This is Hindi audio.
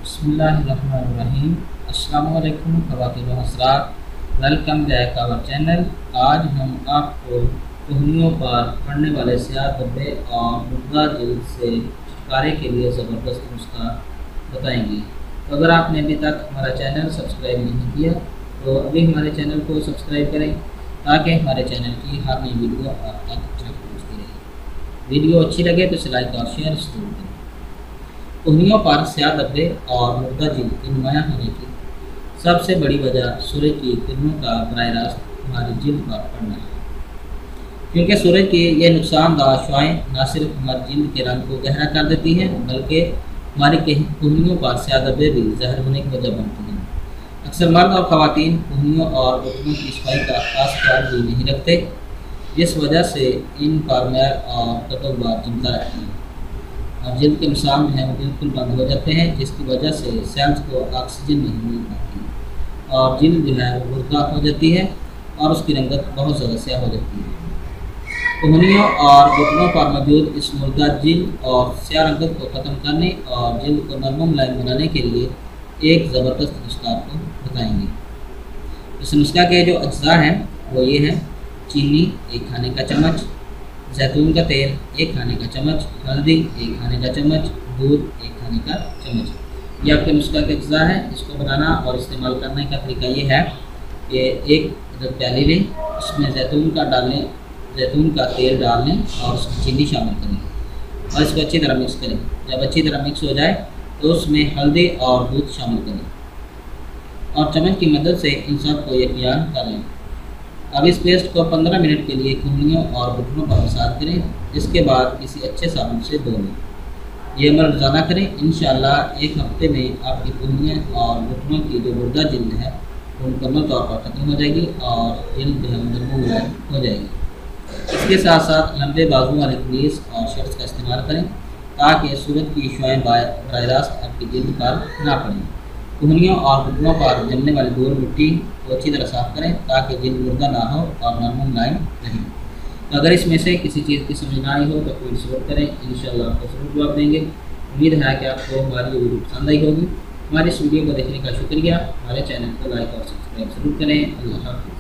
बिस्मिल्लाहिर्रहमानिर्रहीम। अस्सलामु अलैकुम ख़वातीन व हज़रात, वेलकम बैक आवर चैनल। आज हम आपको कोहनियों पर पड़ने वाले स्याह धब्बे और मुर्दा जल्द से छुटकारे के लिए ज़बरदस्त नुस्खा बताएंगे। तो अगर आपने अभी तक हमारा चैनल सब्सक्राइब नहीं किया तो अभी हमारे चैनल को सब्सक्राइब करें ताकि हमारे चैनल की हर नई वीडियो आप तक पहुँचती रहे। वीडियो अच्छी लगे तो इसे लाइक और शेयर जरूर करें। कोहनियों पर स्याह धब्बे और मुर्दा जल्द के नुमायाँ होने की सबसे बड़ी वजह सूरज की किरणों का बराह रास्त हमारी जल्द पर पड़ना है, क्योंकि सूरज की ये नुकसानदा शुआएँ न सिर्फ हमारी जल्द के रंग को गहरा कर देती हैं बल्कि हमारी कोहनियों पर स्याह धब्बे भी जहर होने की वजह बनती हैं। अक्सर मर्द और ख़वातीन कोहनियों और घुटनों की सफाई का खास ख्याल भी नहीं रखते, जिस वजह से इन पर मैल और कतुबात जमता रहता है और जल्द के निशान जो है वो बिल्कुल बंद हो जाते हैं, जिसकी वजह से सेल्स को ऑक्सीजन नहीं मिल पाती और जल्द जो है वो मुर्दा हो जाती है और उसकी रंगत बहुत ज़्यादा स्याह हो जाती है। कोहनियों और घुटनों पर मौजूद इस मुर्दा जल्द और स्याह रंगत को ख़त्म करने और जल्द को नरम मुलायम बनाने के लिए एक ज़बरदस्त नुस्खा आपको बताएंगे। इस नुस्खा के जो अज्जा हैं वो ये हैं: चीनी 1 खाने का चम्मच, जैतून का तेल 1 खाने का चम्मच, हल्दी 1 खाने का चम्मच, दूध 1 खाने का चम्मच। ये आपके नुस्खा के अज्जा है। इसको बनाना और इस्तेमाल करने का तरीका ये है कि एक प्याली लें, उसमें जैतून का तेल डाल लें और उसमें चीनी शामिल करें और इसको अच्छी तरह मिक्स करें। जब अच्छी तरह मिक्स हो जाए तो उसमें हल्दी और दूध शामिल करें और चम्मच की मदद से इन सब को यकजान कर लें। अब इस पेस्ट को 15 मिनट के लिए कोहनियों और घुटनों पर मसाज करें। इसके बाद किसी अच्छे साबुन से धो लें। ये अमल रोज़ाना करें। इंशाअल्लाह 1 हफ्ते में आपकी कोहनियाँ और घुटनों की जो मुर्दा जल्द है वो मुकम्मल तौर पर ख़त्म हो जाएगी और जल्द जो है नरम मुलायम हो जाएगी। इसके साथ साथ लंबे बाजू वाले कमीज़ और शर्ट्स का इस्तेमाल करें ताकि सूरज की शुआएँ बराह रास्त आपकी जल्द पर ना पड़ें। कोहनियों और घुटनों पर जमने वाली धूल मिट्टी को अच्छी तरह साफ़ करें ताकि जल्द मुर्दा ना हो और नरम मुलायम रहे। तो अगर इसमें से किसी चीज़ की समझ ना आई हो तो कोई सपोर्ट करें, इंशाअल्लाह आपको ज़रूर जवाब देंगे। उम्मीद है कि आपको हमारी ये वीडियो पसंद आई होगी। हमारी इस वीडियो को देखने का शुक्रिया। हमारे चैनल को लाइक और सब्सक्राइब ज़रूर करें। अल्लाह हाफ़िज़।